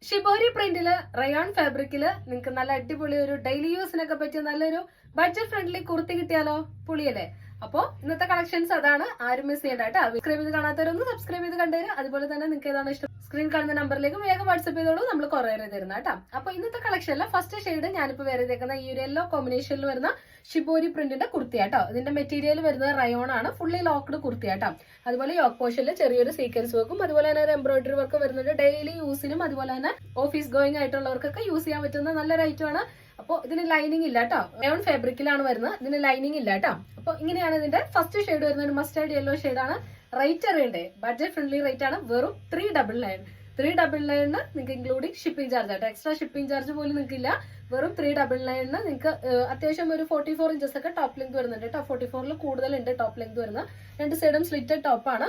Shibori പ്രിന്റില് rayon ഫാബ്രിക്കില് നിങ്ങൾക്ക് നല്ല അടിപൊളി ഒരു ഡെയിലി യൂസിനൊക്കെ പറ്റിയ നല്ലൊരു ബഡ്ജറ്റ് ഫ്രണ്ട്ലി കുർത്തി കിട്ടിയാലോ? പുളിയല്ലേ? അപ്പോ ഇന്നത്തെ കളക്ഷൻസ് അതാണ്. ആരും മിസ് ചെയ്യണ്ട കേട്ടോ. സബ്സ്ക്രൈബ് ചെയ്ത് കാണാത്തവരൊന്ന് സബ്സ്ക്രൈബ് ചെയ്ത് കണ്ടുതരാം. അതുപോലെ തന്നെ നിങ്ങൾക്ക് ഏതാണ് ഇഷ്ടം സ്ക്രീൻ കാണുന്ന നമ്പറിലേക്ക് വേഗം വാട്സ്ആപ്പ് ചെയ്തോളൂ, നമ്മൾ കൊറിയർ ചെയ്ത് തരുന്ന കേട്ടോ. അപ്പൊ ഇന്നത്തെ കളക്ഷനിലെ ഫസ്റ്റ് ഷെയ്ഡ് ഞാനിപ്പോ വേറെ ചെയ്തേക്കുന്ന ഈ ഒരു യെല്ലോ കോമ്പിനേഷനിൽ വരുന്ന ഷിബോരി പ്രിന്റിന്റെ കുർത്തിയാട്ടോ. ഇതിന്റെ മെറ്റീരിയൽ വരുന്നത് റയോൺ ആണ്, ഫുള്ളി ലോക്ക്ഡ് കുർത്തിയാട്ടോ. അതുപോലെ യോക്ക് പോർഷനിൽ ചെറിയൊരു സീക്വൻസ് വർക്കും അതുപോലെ തന്നെ ഒരു എംബ്രോയിഡറി വർക്കും വരുന്നുണ്ട്. ഡെയിലി യൂസിനും അതുപോലെ തന്നെ ഓഫീസ് ഗോയിങ് ആയിട്ടുള്ളവർക്കൊക്കെ യൂസ് ചെയ്യാൻ പറ്റുന്ന നല്ലൊരു ഐറ്റം ആണ്. അപ്പോൾ ഇതിന് ലൈനിങ് ഇല്ല കേട്ടോ, റയോൺ ഫാബ്രിക്കിലാണ് വരുന്നത്. ഇതിന് ലൈനിങ് ഇല്ല കേട്ടോ. അപ്പൊ ഇങ്ങനെയാണ് ഇതിന്റെ ഫസ്റ്റ് ഷെയ്ഡ് വരുന്നത്. ഒരു മസ്റ്റേർഡ് യെല്ലോ ഷെയ്ഡാണ്. റേറ്റ് അറിയണ്ടേ? ബഡ്ജറ്റ് ഫ്രണ്ട്ലി റേറ്റ് ആണ്. വെറും 399. 399 നിങ്ങൾക്ക് ഇൻക്ലൂഡിംഗ് ഷിപ്പിംഗ് ചാർജ് ആട്ടോ. എക്സ്ട്രാ ഷിപ്പിംഗ് ചാർജ് പോലും നിങ്ങൾക്ക് ഇല്ല. വെറും 399 നിങ്ങൾക്ക് അത്യാവശ്യം ഒരു 44 ഇഞ്ചസ് ഒക്കെ ടോപ്പ് ലെങ്ത് വരുന്നുണ്ട് കേട്ടോ. 44 കൂടുതലുണ്ട് ടോപ്പ് ലെങ്ത് വരുന്നത്. രണ്ട് സൈഡും സ്ലിറ്റഡ് ടോപ്പാണ്.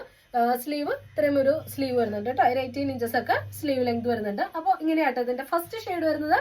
സ്ലീവ് ഇത്രയും ഒരു സ്ലീവ് വരുന്നുണ്ട് കേട്ടോ. 18 ഇഞ്ചസ് ഒക്കെ സ്ലീവ് ലെങ്ത് വരുന്നുണ്ട്. അപ്പോൾ ഇങ്ങനെയാട്ടോ ഇതിന്റെ ഫസ്റ്റ് ഷെയ്ഡ് വരുന്നത്.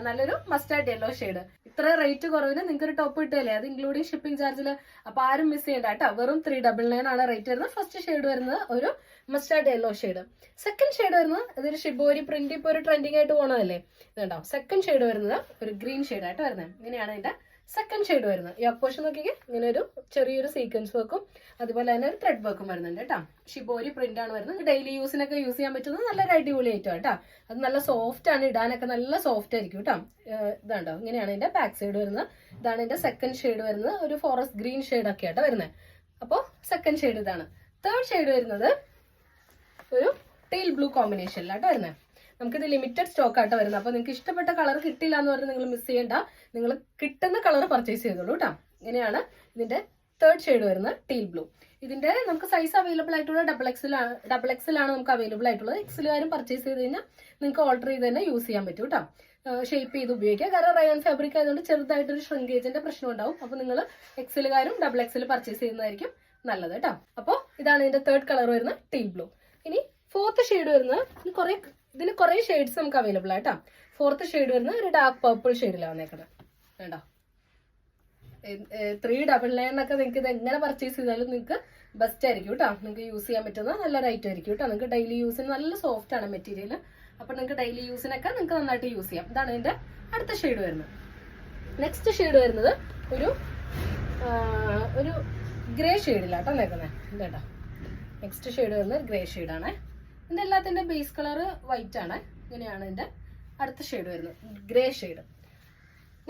നല്ലൊരു മസ്റ്റാർഡ് യെല്ലോ ഷെയ്ഡ്. ഇത്ര റേറ്റ് കുറവിന് നിങ്ങൾക്ക് ഒരു ടോപ്പ് കിട്ടുകയല്ലേ, അത് ഇൻക്ലൂഡിംഗ് ഷിപ്പിംഗ് ചാർജിൽ. അപ്പൊ ആരും മിസ് ചെയ്യണ്ട കേട്ടോ. വെറും 399 ആണ് റേറ്റ് വരുന്നത്. ഫസ്റ്റ് ഷെയ്ഡ് വരുന്നത് ഒരു mustard yellow shade. Second shade വരുന്നത് ഇതൊരു ഷിബോരി പ്രിന്റ് ഇപ്പൊ ഒരു ട്രെൻഡിങ് ആയിട്ട് പോകണതല്ലേ, ഇതുണ്ടാവും. സെക്കൻഡ് ഷെയ്ഡ് വരുന്നത് ഒരു ഗ്രീൻ ഷെയ്ഡ് ആയിട്ട് വരുന്നത്. ഇങ്ങനെയാണ് ഇതിന്റെ സെക്കൻഡ് ഷെയ്ഡ് വരുന്നത്. യോക്ക് പോർഷൻ നോക്കിക്കേ, ഇങ്ങനെ ഒരു ചെറിയൊരു സീക്വൻസ് വർക്കും അതുപോലെ തന്നെ ഒരു ത്രെഡ് വർക്കും വരുന്നുണ്ട് കേട്ടോ. ഷിബോരി പ്രിന്റ് ആണ് വരുന്നത്. ഡെയിലി യൂസിനൊക്കെ യൂസ് ചെയ്യാൻ പറ്റുന്നത് നല്ലൊരു അടിപൊളി ഐറ്റം കേട്ടോ. അത് നല്ല സോഫ്റ്റ് ആണ്, ഇടാനൊക്കെ നല്ല സോഫ്റ്റ് ആയിരിക്കും കേട്ടോ. ഇതാണ്ടോ, ഇങ്ങനെയാണ് ഇതിന്റെ ബാക്ക് സൈഡ് വരുന്നത്. ഇതാണ് ഇതിന്റെ സെക്കൻഡ് ഷെയ്ഡ് വരുന്നത്. ഒരു ഫോറസ്റ്റ് ഗ്രീൻ ഷെയ്ഡ് ഒക്കെ ആട്ടോ വരുന്നത്. അപ്പോൾ സെക്കൻഡ് ഷെയ്ഡ് ഇതാണ്. തേർഡ് ഷെയ്ഡ് വരുന്നത് ഒരു ടീൽ ബ്ലൂ കോമ്പിനേഷനിലാട്ടോ വരുന്നത്. നമുക്കിത് ലിമിറ്റഡ് സ്റ്റോക്ക് ആട്ടോ വരുന്നത്. അപ്പൊ നിങ്ങൾക്ക് ഇഷ്ടപ്പെട്ട കളർ കിട്ടില്ല എന്ന് പറഞ്ഞാൽ നിങ്ങൾ മിസ് ചെയ്യണ്ട. നിങ്ങൾ കിട്ടുന്ന കളർ പർച്ചേസ് ചെയ്തോളൂ കേട്ടോ. ഇങ്ങനെയാണ് ഇതിന്റെ തേർഡ് ഷെയ്ഡ് വരുന്നത്, ടീൽ ബ്ലൂ. ഇതിന്റെ നമുക്ക് സൈസ് അവൈലബിൾ ആയിട്ടുള്ള ഡബിൾ എക്സൽ ആണ് നമുക്ക് അവൈലബിൾ ആയിട്ടുള്ളത്. എക്സലുകാരും പർച്ചേസ് ചെയ്ത് കഴിഞ്ഞാൽ നിങ്ങൾക്ക് ഓൾട്ടർ ചെയ്ത് തന്നെ യൂസ് ചെയ്യാൻ പറ്റും കേട്ടോ. ഷേപ്പ് ചെയ്ത് ഉപയോഗിക്കാം. കാരണം റയോൺ ഫാബ്രിക് ആയതുകൊണ്ട് ചെറുതായിട്ടൊരു ഷ്രിങ്കേജിന്റെ പ്രശ്നം ഉണ്ടാവും. അപ്പൊ നിങ്ങൾ എക്സലുകാരും ഡബിൾ എക്സൽ പർച്ചേസ് ചെയ്യുന്നതായിരിക്കും നല്ലത് കേട്ടോ. അപ്പോൾ ഇതാണ് ഇതിന്റെ തേർഡ് കളർ വരുന്നത്, ടീൽ ബ്ലൂ. ഇനി ഫോർത്ത് ഷെയ്ഡ് വരുന്നത് ഇതിന് കുറെ ഷെയ്ഡ്സ് നമുക്ക് അവൈലബിൾ ആയിട്ടോ. ഫോർത്ത് ഷെയ്ഡ് വരുന്നത് ഒരു ഡാർക്ക് പർപ്പിൾ ഷെയ്ഡിലാണ് വന്നേക്കുന്നത്. വേണ്ടോ, 399 ഒക്കെ നിങ്ങൾക്ക് ഇത് എങ്ങനെ പർച്ചേസ് ചെയ്താലും നിങ്ങൾക്ക് ബെസ്റ്റ് ആയിരിക്കും കേട്ടോ. നിങ്ങൾക്ക് യൂസ് ചെയ്യാൻ പറ്റുന്ന നല്ലൊരു ഐറ്റം ആയിരിക്കും കേട്ടോ. നിങ്ങൾക്ക് ഡെയിലി യൂസിന് നല്ല സോഫ്റ്റ് ആണ് മെറ്റീരിയൽ. അപ്പൊ നിങ്ങൾക്ക് ഡെയിലി യൂസിനൊക്കെ നിങ്ങൾക്ക് നന്നായിട്ട് യൂസ് ചെയ്യാം. ഇതാണ് ഇതിന്റെ അടുത്ത ഷെയ്ഡ് വരുന്നത്. നെക്സ്റ്റ് ഷെയ്ഡ് വരുന്നത് ഒരു ഗ്രേ ഷെയ്ഡിലാട്ടോ നിൽക്കുന്നത്. ഇതേട്ടോ, നെക്സ്റ്റ് ഷെയ്ഡ് വരുന്നത് ഗ്രേ ഷെയ്ഡാണ്. ഇതിന്റെ എല്ലാത്തിന്റെ ബേസ് കളർ വൈറ്റ് ആണ്. ഇങ്ങനെയാണ് ഇതിന്റെ അടുത്ത ഷെയ്ഡ് വരുന്നത്, ഗ്രേ ഷെയ്ഡ്.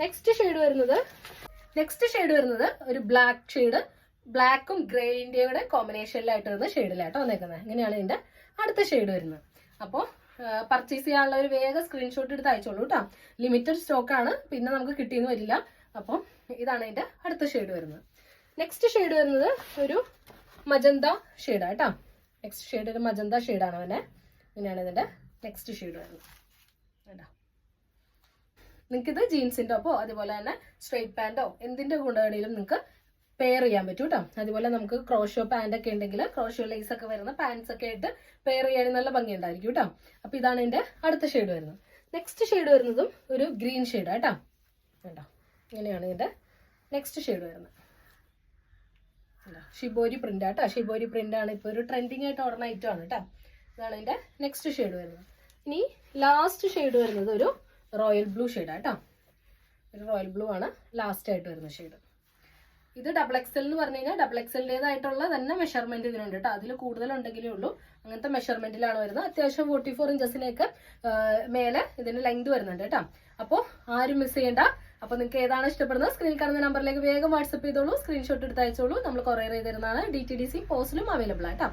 നെക്സ്റ്റ് ഷെയ്ഡ് വരുന്നത് ഒരു ബ്ലാക്ക് ഷെയ്ഡ്. ബ്ലാക്കും ഗ്രേന്റെയുടെ കോമ്പിനേഷനിലായിട്ട് വരുന്ന ഷെയ്ഡിലാട്ടോ വന്നേക്കുന്നത്. ഇങ്ങനെയാണ് ഇതിന്റെ അടുത്ത ഷെയ്ഡ് വരുന്നത്. അപ്പോൾ പർച്ചേസ് ചെയ്യാനുള്ള ഒരു വേഗം സ്ക്രീൻഷോട്ട് എടുത്ത് അയച്ചോളൂ കേട്ടോ. ലിമിറ്റഡ് സ്റ്റോക്ക് ആണ്, പിന്നെ നമുക്ക് കിട്ടിയെന്ന് വരില്ല. അപ്പം ഇതാണ് ഇതിന്റെ അടുത്ത ഷെയ്ഡ് വരുന്നത്. നെക്സ്റ്റ് ഷെയ്ഡ് വരുന്നത് ഒരു മജന്ത ഷെയ്ഡാ കേട്ടോ. നെക്സ്റ്റ് ഷെയ്ഡ് ഒരു മജന്ത ഷെയ്ഡാണ് അവനെ. ഇങ്ങനെയാണ് ഇതിന്റെ നെക്സ്റ്റ് ഷെയ്ഡ് വരുന്നത് കേട്ടോ. നിങ്ങൾക്കിത് ജീൻസിന്റെ ഒപ്പോ അതുപോലെ തന്നെ സ്ട്രെയിറ്റ് പാൻറ്റോ എന്തിന്റെ കൂടെ വേണമെങ്കിലും നിങ്ങൾക്ക് പെയർ ചെയ്യാൻ പറ്റും കേട്ടോ. അതുപോലെ നമുക്ക് ക്രോഷോ പാന്റ് ഒക്കെ ഉണ്ടെങ്കിൽ ക്രോഷോ ലേസ് ഒക്കെ വരുന്ന പാൻസ് ഒക്കെ ആയിട്ട് പെയർ ചെയ്യാൻ നല്ല ഭംഗി ഉണ്ടായിരിക്കും കേട്ടോ. അപ്പൊ ഇതാണ് ഇതിന്റെ അടുത്ത ഷെയ്ഡ് വരുന്നത്. നെക്സ്റ്റ് ഷെയ്ഡ് വരുന്നതും ഒരു ഗ്രീൻ ഷെയ്ഡാ കേട്ടോ. കേട്ടോ, ഇങ്ങനെയാണ് ഇതിന്റെ നെക്സ്റ്റ് ഷെയ്ഡ് വരുന്നത്. ഷിബോരി പ്രിന്റ് ആട്ടോ. ഷിബോരി പ്രിന്റ് ആണ് ഇപ്പൊ ഒരു ട്രെൻഡിങ് ആയിട്ട് ഓടുന്ന ഐറ്റം ആണ് കേട്ടോ. ഇതാണ് ഇതിന്റെ നെക്സ്റ്റ് ഷെയ്ഡ് വരുന്നത്. ഇനി ലാസ്റ്റ് ഷെയ്ഡ് വരുന്നത് ഒരു റോയൽ ബ്ലൂ ഷെയ്ഡാ കേട്ടോ. ഒരു റോയൽ ബ്ലൂ ആണ് ലാസ്റ്റ് ആയിട്ട് വരുന്ന ഷെയ്ഡ്. ഇത് ഡബിൾ എക്സൽ എന്ന് പറഞ്ഞു കഴിഞ്ഞാൽ ഡബിൾ എക്സലിൻ്റെതായിട്ടുള്ള തന്നെ മെഷർമെന്റ് ഇതിനുണ്ട് കേട്ടോ. അതിൽ കൂടുതലുണ്ടെങ്കിലേ ഉള്ളൂ. അങ്ങനത്തെ മെഷർമെന്റിലാണ് വരുന്നത്. അത്യാവശ്യം 44 ഇഞ്ചസിനൊക്കെ മേലെ ഇതിന് ലെങ്ത് വരുന്നുണ്ട് കേട്ടോ. അപ്പോൾ ആരും മിസ് ചെയ്യണ്ട. അപ്പൊ നിങ്ങൾക്ക് ഏതാണ് ഇഷ്ടപ്പെടുന്നത് സ്ക്രീനിൽ കാണുന്ന നമ്പറിലേക്ക് വേഗം വാട്സ്ആപ്പ് ചെയ്തോളൂ, സ്ക്രീൻഷോട്ട് എടുത്ത് അയച്ചോളൂ, നമ്മൾ കൊറിയർ ചെയ്ത് തരുന്നതാണ്. DTDC പോസ്റ്റിലും അവൈലബിൾ ആട്ടോ.